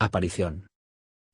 Aparición.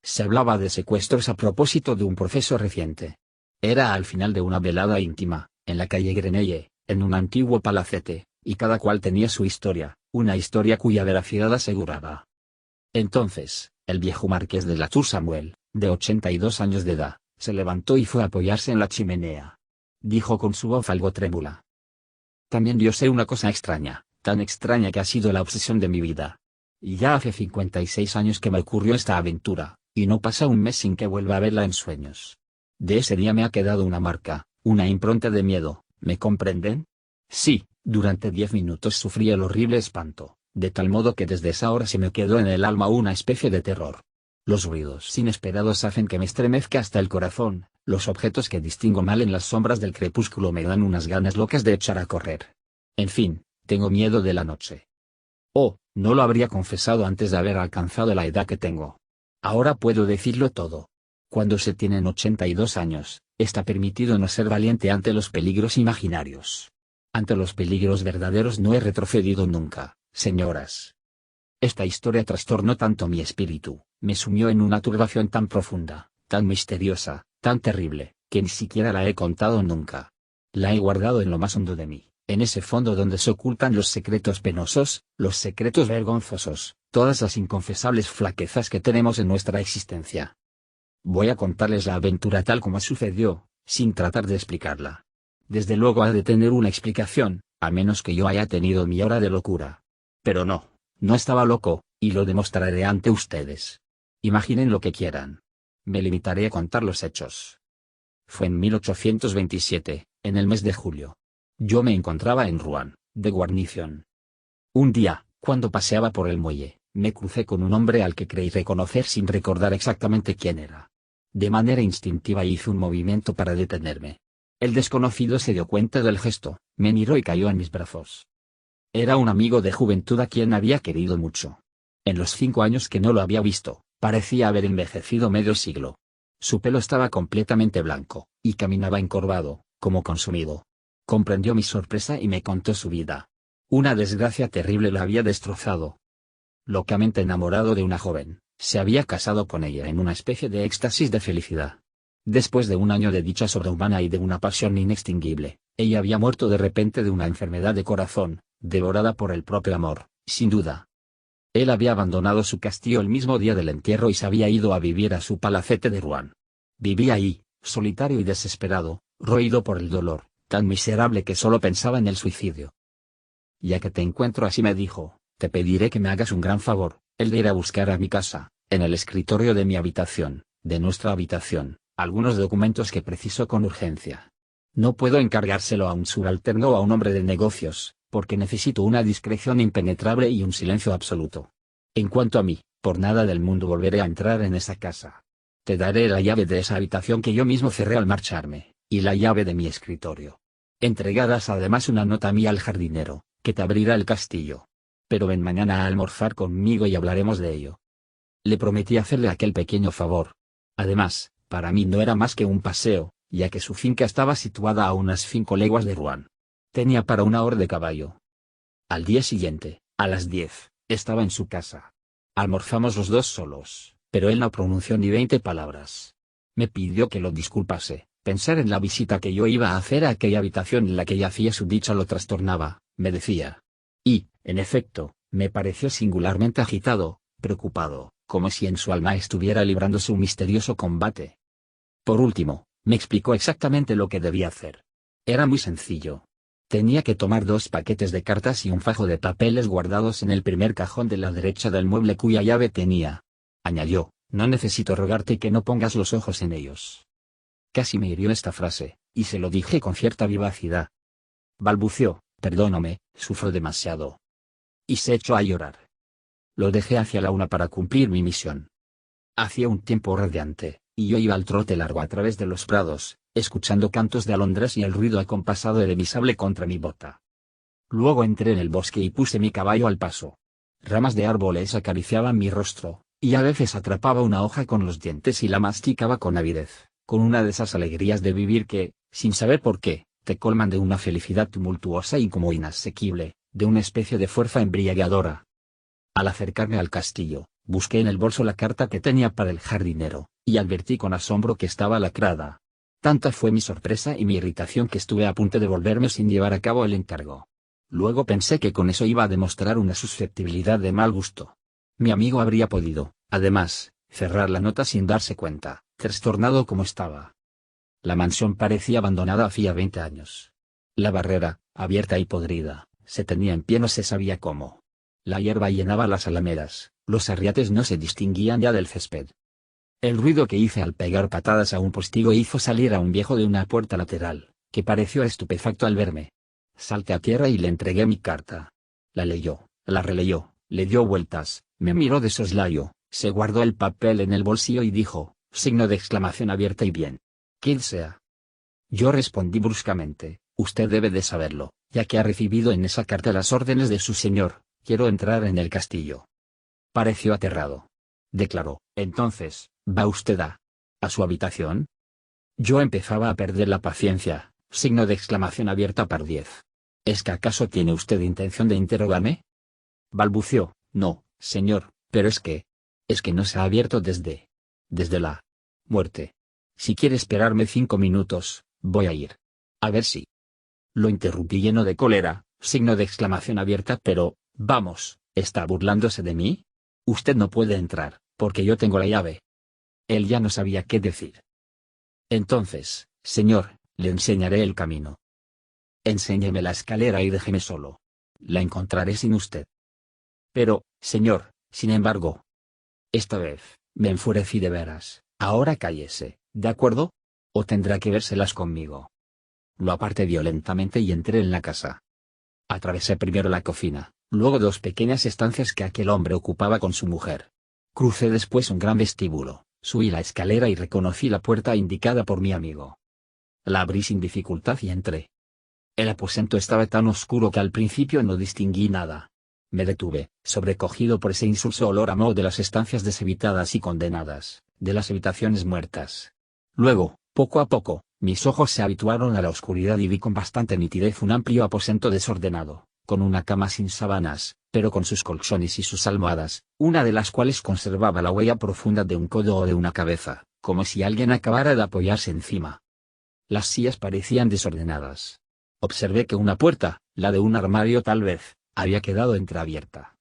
Se hablaba de secuestros a propósito de un proceso reciente. Era al final de una velada íntima, en la calle Grenelle, en un antiguo palacete, y cada cual tenía su historia, una historia cuya veracidad aseguraba. Entonces, el viejo marqués de la Tour Samuel, de 82 años de edad, se levantó y fue a apoyarse en la chimenea. Dijo con su voz algo trémula: también yo sé una cosa extraña, tan extraña que ha sido la obsesión de mi vida. Y ya hace 56 años que me ocurrió esta aventura, y no pasa un mes sin que vuelva a verla en sueños. De ese día me ha quedado una marca, una impronta de miedo, ¿me comprenden? Sí, durante 10 minutos sufrí el horrible espanto, de tal modo que desde esa hora se me quedó en el alma una especie de terror. Los ruidos inesperados hacen que me estremezca hasta el corazón, los objetos que distingo mal en las sombras del crepúsculo me dan unas ganas locas de echar a correr. En fin, tengo miedo de la noche. Oh, no lo habría confesado antes de haber alcanzado la edad que tengo. Ahora puedo decirlo todo. Cuando se tienen 82 años, está permitido no ser valiente ante los peligros imaginarios. Ante los peligros verdaderos no he retrocedido nunca, señoras. Esta historia trastornó tanto mi espíritu, me sumió en una turbación tan profunda, tan misteriosa, tan terrible, que ni siquiera la he contado nunca. La he guardado en lo más hondo de mí, en ese fondo donde se ocultan los secretos penosos, los secretos vergonzosos, todas las inconfesables flaquezas que tenemos en nuestra existencia. Voy a contarles la aventura tal como sucedió, sin tratar de explicarla. Desde luego ha de tener una explicación, a menos que yo haya tenido mi hora de locura. Pero no estaba loco, y lo demostraré ante ustedes. Imaginen lo que quieran. Me limitaré a contar los hechos. Fue en 1827, en el mes de julio. Yo me encontraba en Rouen, de guarnición. Un día, cuando paseaba por el muelle, me crucé con un hombre al que creí reconocer sin recordar exactamente quién era. De manera instintiva hice un movimiento para detenerme. El desconocido se dio cuenta del gesto, me miró y cayó en mis brazos. Era un amigo de juventud a quien había querido mucho. En los 5 años que no lo había visto, parecía haber envejecido medio siglo. Su pelo estaba completamente blanco, y caminaba encorvado, como consumido. Comprendió mi sorpresa y me contó su vida. Una desgracia terrible la había destrozado. Locamente enamorado de una joven, se había casado con ella en una especie de éxtasis de felicidad. Después de un año de dicha sobrehumana y de una pasión inextinguible, ella había muerto de repente de una enfermedad de corazón, devorada por el propio amor, sin duda. Él había abandonado su castillo el mismo día del entierro y se había ido a vivir a su palacete de Rouen. Vivía ahí, solitario y desesperado, roído por el dolor, tan miserable que solo pensaba en el suicidio. Ya que te encuentro así, me dijo, te pediré que me hagas un gran favor, el de ir a buscar a mi casa, en el escritorio de mi habitación, de nuestra habitación, algunos documentos que preciso con urgencia. No puedo encargárselo a un subalterno o a un hombre de negocios, porque necesito una discreción impenetrable y un silencio absoluto. En cuanto a mí, por nada del mundo volveré a entrar en esa casa. Te daré la llave de esa habitación que yo mismo cerré al marcharme, y la llave de mi escritorio. Entregarás además una nota mía al jardinero, que te abrirá el castillo. Pero ven mañana a almorzar conmigo y hablaremos de ello. Le prometí hacerle aquel pequeño favor. Además, para mí no era más que un paseo, ya que su finca estaba situada a unas 5 leguas de Rouen. Tenía para una hora de caballo. Al día siguiente, a las 10, estaba en su casa. Almorzamos los dos solos, pero él no pronunció ni 20 palabras. Me pidió que lo disculpase, pensar en la visita que yo iba a hacer a aquella habitación en la que yacía su dicha lo trastornaba, me decía. Y, en efecto, me pareció singularmente agitado, preocupado, como si en su alma estuviera librándose un misterioso combate. Por último, me explicó exactamente lo que debía hacer. Era muy sencillo. Tenía que tomar 2 paquetes de cartas y un fajo de papeles guardados en el primer cajón de la derecha del mueble cuya llave tenía. Añadió, no necesito rogarte que no pongas los ojos en ellos. Casi me hirió esta frase, y se lo dije con cierta vivacidad. Balbuceó, perdóname, sufro demasiado. Y se echó a llorar. Lo dejé hacia la 1 para cumplir mi misión. Hacía un tiempo radiante, y yo iba al trote largo a través de los prados, escuchando cantos de alondras y el ruido acompasado de mi sable contra mi bota. Luego entré en el bosque y puse mi caballo al paso. Ramas de árboles acariciaban mi rostro, y a veces atrapaba una hoja con los dientes y la masticaba con avidez, con una de esas alegrías de vivir que, sin saber por qué, te colman de una felicidad tumultuosa y como inasequible, de una especie de fuerza embriagadora. Al acercarme al castillo, Busqué en el bolso la carta que tenía para el jardinero, y advertí con asombro que estaba lacrada. Tanta fue mi sorpresa y mi irritación que estuve a punto de volverme sin llevar a cabo el encargo. Luego pensé que con eso iba a demostrar una susceptibilidad de mal gusto. Mi amigo habría podido, además, cerrar la nota sin darse cuenta, trastornado como estaba. La mansión parecía abandonada hacía 20 años. La barrera, abierta y podrida, se tenía en pie no se sabía cómo. La hierba llenaba las alamedas, los arriates no se distinguían ya del césped. El ruido que hice al pegar patadas a un postigo hizo salir a un viejo de una puerta lateral, que pareció estupefacto al verme. Salté a tierra y le entregué mi carta. La leyó, la releyó, le dio vueltas, me miró de soslayo, se guardó el papel en el bolsillo y dijo, signo de exclamación abierta y bien. ¿Quién sea? Yo respondí bruscamente, usted debe de saberlo, ya que ha recibido en esa carta las órdenes de su señor, quiero entrar en el castillo. Pareció aterrado. Declaró, entonces, ¿va usted a su habitación? Yo empezaba a perder la paciencia, signo de exclamación abierta par 10. ¿Es que acaso tiene usted intención de interrogarme? Balbució, no, señor, pero es que no se ha abierto desde la muerte. Si quiere esperarme 5 minutos, voy a ir. A ver si. Lo interrumpí lleno de cólera, signo de exclamación abierta, pero, vamos, ¿está burlándose de mí? Usted no puede entrar, porque yo tengo la llave. Él ya no sabía qué decir. Entonces, señor, le enseñaré el camino. Enséñeme la escalera y déjeme solo. La encontraré sin usted. Pero, señor, sin embargo. Esta vez, me enfurecí de veras. Ahora cállese, ¿de acuerdo? O tendrá que vérselas conmigo. Lo aparté violentamente y entré en la casa. Atravesé primero la cocina, luego 2 pequeñas estancias que aquel hombre ocupaba con su mujer. Crucé después un gran vestíbulo, subí la escalera y reconocí la puerta indicada por mi amigo. La abrí sin dificultad y entré. El aposento estaba tan oscuro que al principio no distinguí nada. Me detuve, sobrecogido por ese insulso olor a moho de las estancias deshabitadas y condenadas, de las habitaciones muertas. Luego, poco a poco, mis ojos se habituaron a la oscuridad y vi con bastante nitidez un amplio aposento desordenado, con una cama sin sábanas, pero con sus colchones y sus almohadas, una de las cuales conservaba la huella profunda de un codo o de una cabeza, como si alguien acabara de apoyarse encima. Las sillas parecían desordenadas. Observé que una puerta, la de un armario tal vez, había quedado entreabierta.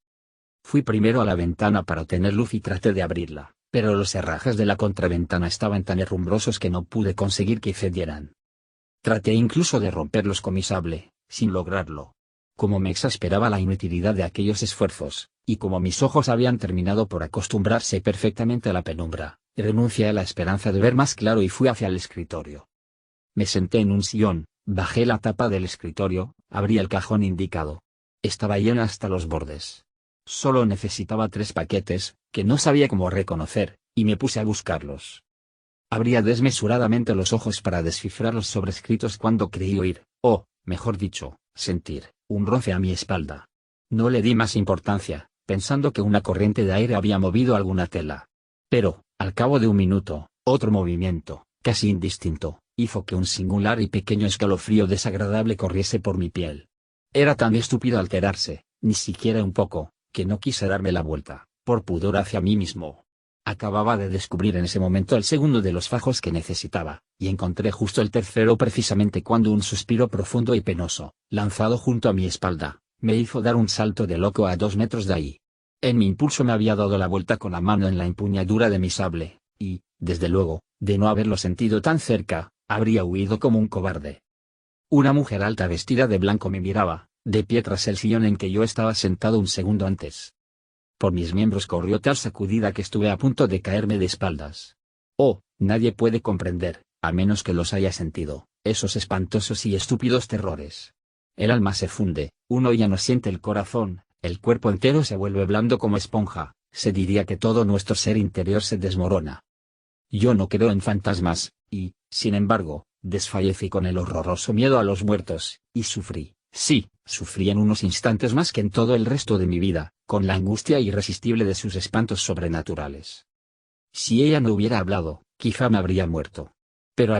Fui primero a la ventana para obtener luz y traté de abrirla, pero los herrajes de la contraventana estaban tan herrumbrosos que no pude conseguir que cedieran. Traté incluso de romperlos con mi sable, sin lograrlo. Como me exasperaba la inutilidad de aquellos esfuerzos, y como mis ojos habían terminado por acostumbrarse perfectamente a la penumbra, renuncié a la esperanza de ver más claro y fui hacia el escritorio. Me senté en un sillón, bajé la tapa del escritorio, abrí el cajón indicado. Estaba lleno hasta los bordes. Solo necesitaba 3 paquetes, que no sabía cómo reconocer, y me puse a buscarlos. Abría desmesuradamente los ojos para descifrar los sobrescritos cuando creí oír, o, mejor dicho, sentir, un roce a mi espalda. No le di más importancia, pensando que una corriente de aire había movido alguna tela. Pero, al cabo de un minuto, otro movimiento, casi indistinto, hizo que un singular y pequeño escalofrío desagradable corriese por mi piel. Era tan estúpido alterarse, ni siquiera un poco, que no quise darme la vuelta, por pudor hacia mí mismo. Acababa de descubrir en ese momento el segundo de los fajos que necesitaba, y encontré justo el tercero precisamente cuando un suspiro profundo y penoso, lanzado junto a mi espalda, me hizo dar un salto de loco a 2 metros de ahí. En mi impulso me había dado la vuelta con la mano en la empuñadura de mi sable, y, desde luego, de no haberlo sentido tan cerca, habría huido como un cobarde. Una mujer alta vestida de blanco me miraba, de pie tras el sillón en que yo estaba sentado un segundo antes. Por mis miembros corrió tal sacudida que estuve a punto de caerme de espaldas. Oh, nadie puede comprender, a menos que los haya sentido, esos espantosos y estúpidos terrores. El alma se funde, uno ya no siente el corazón, el cuerpo entero se vuelve blando como esponja, se diría que todo nuestro ser interior se desmorona. Yo no creo en fantasmas, y, sin embargo, desfallecí con el horroroso miedo a los muertos, y sufrí, sí, sufrí en unos instantes más que en todo el resto de mi vida, con la angustia irresistible de sus espantos sobrenaturales. Si ella no hubiera hablado, quizá me habría muerto. Pero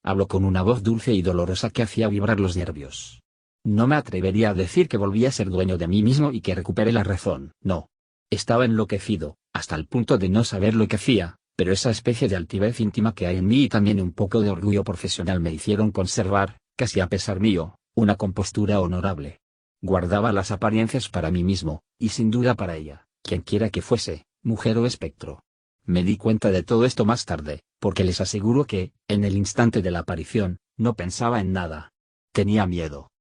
habló con una voz dulce y dolorosa que hacía vibrar los nervios. No me atrevería a decir que volví a ser dueño de mí mismo y que recuperé la razón, no. Estaba enloquecido, hasta el punto de no saber lo que hacía, pero esa especie de altivez íntima que hay en mí y también un poco de orgullo profesional me hicieron conservar, casi a pesar mío, una compostura honorable. Guardaba las apariencias para mí mismo, y sin duda para ella, quienquiera que fuese, mujer o espectro. Me di cuenta de todo esto más tarde, porque les aseguro que, en el instante de la aparición, no pensaba en nada. Tenía miedo.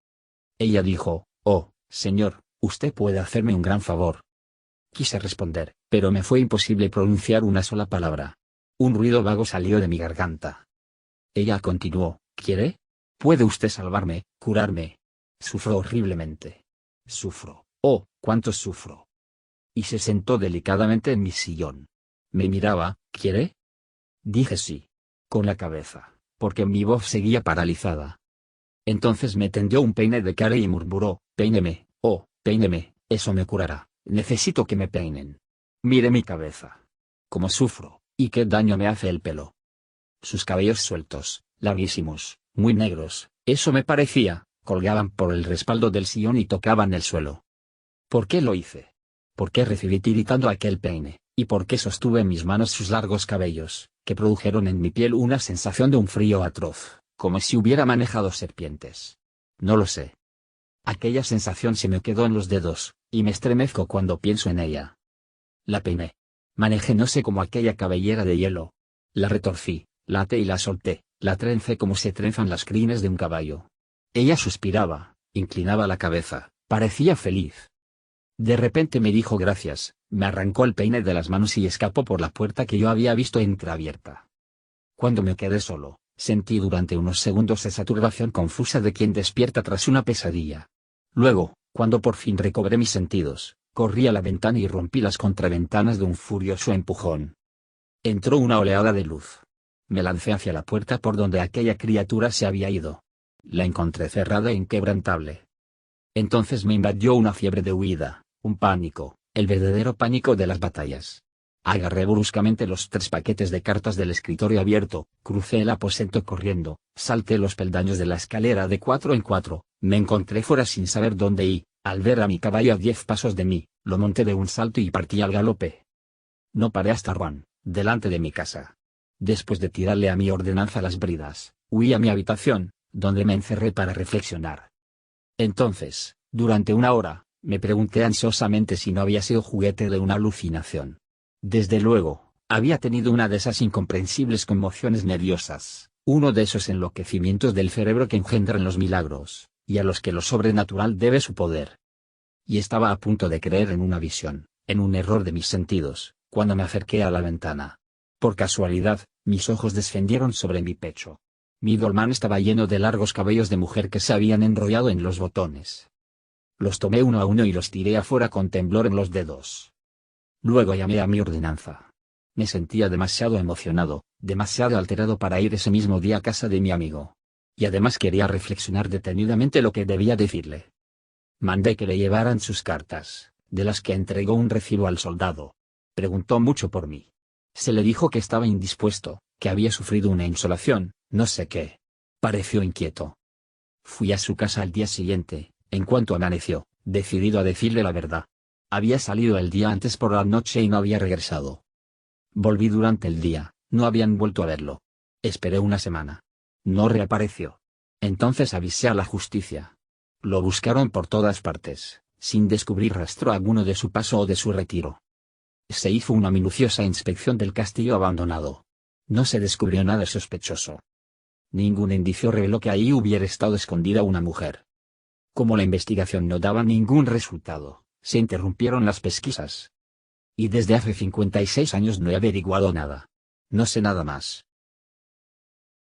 Ella dijo: «Oh, señor, usted puede hacerme un gran favor». Quise responder, pero me fue imposible pronunciar una sola palabra. Un ruido vago salió de mi garganta. Ella continuó: «¿Quiere? ¿Puede usted salvarme, curarme? Sufro horriblemente. Sufro. Oh, cuánto sufro». Y se sentó delicadamente en mi sillón. Me miraba. «¿Quiere?». Dije sí. Con la cabeza, porque mi voz seguía paralizada. Entonces me tendió un peine de cara y murmuró: «Peíneme, oh, peíneme, eso me curará, necesito que me peinen. Mire mi cabeza. Cómo sufro, y qué daño me hace el pelo». Sus cabellos sueltos, larguísimos, muy negros, eso me parecía, colgaban por el respaldo del sillón y tocaban el suelo. ¿Por qué lo hice? ¿Por qué recibí tiritando aquel peine, y por qué sostuve en mis manos sus largos cabellos, que produjeron en mi piel una sensación de un frío atroz, como si hubiera manejado serpientes? No lo sé. Aquella sensación se me quedó en los dedos, y me estremezco cuando pienso en ella. La peiné. Manejé no sé cómo aquella cabellera de hielo. La retorcí, la até y la solté, la trencé como se trenzan las crines de un caballo. Ella suspiraba, inclinaba la cabeza, parecía feliz. De repente me dijo gracias, me arrancó el peine de las manos y escapó por la puerta que yo había visto entreabierta. Cuando me quedé solo, sentí durante unos segundos esa turbación confusa de quien despierta tras una pesadilla. Luego, cuando por fin recobré mis sentidos, corrí a la ventana y rompí las contraventanas de un furioso empujón. Entró una oleada de luz. Me lancé hacia la puerta por donde aquella criatura se había ido. La encontré cerrada e inquebrantable. Entonces me invadió una fiebre de huida, un pánico, el verdadero pánico de las batallas. Agarré bruscamente los 3 paquetes de cartas del escritorio abierto, crucé el aposento corriendo, salté los peldaños de la escalera de 4 en 4, me encontré fuera sin saber dónde y, al ver a mi caballo a 10 pasos de mí, lo monté de un salto y partí al galope. No paré hasta Rouen, delante de mi casa. Después de tirarle a mi ordenanza las bridas, huí a mi habitación, donde me encerré para reflexionar. Entonces, durante una hora, me pregunté ansiosamente si no había sido juguete de una alucinación. Desde luego, había tenido una de esas incomprensibles conmociones nerviosas, uno de esos enloquecimientos del cerebro que engendran los milagros, y a los que lo sobrenatural debe su poder. Y estaba a punto de creer en una visión, en un error de mis sentidos, cuando me acerqué a la ventana. Por casualidad, mis ojos descendieron sobre mi pecho. Mi dolmán estaba lleno de largos cabellos de mujer que se habían enrollado en los botones. Los tomé uno a uno y los tiré afuera con temblor en los dedos. Luego llamé a mi ordenanza. Me sentía demasiado emocionado, demasiado alterado para ir ese mismo día a casa de mi amigo. Y además quería reflexionar detenidamente lo que debía decirle. Mandé que le llevaran sus cartas, de las que entregó un recibo al soldado. Preguntó mucho por mí. Se le dijo que estaba indispuesto, que había sufrido una insolación, no sé qué. Pareció inquieto. Fui a su casa al día siguiente, en cuanto amaneció, decidido a decirle la verdad. Había salido el día antes por la noche y no había regresado. Volví durante el día, no habían vuelto a verlo. Esperé una semana. No reapareció. Entonces avisé a la justicia. Lo buscaron por todas partes, sin descubrir rastro alguno de su paso o de su retiro. Se hizo una minuciosa inspección del castillo abandonado. No se descubrió nada sospechoso. Ningún indicio reveló que ahí hubiera estado escondida una mujer. Como la investigación no daba ningún resultado, se interrumpieron las pesquisas. Y desde hace 56 años no he averiguado nada. No sé nada más.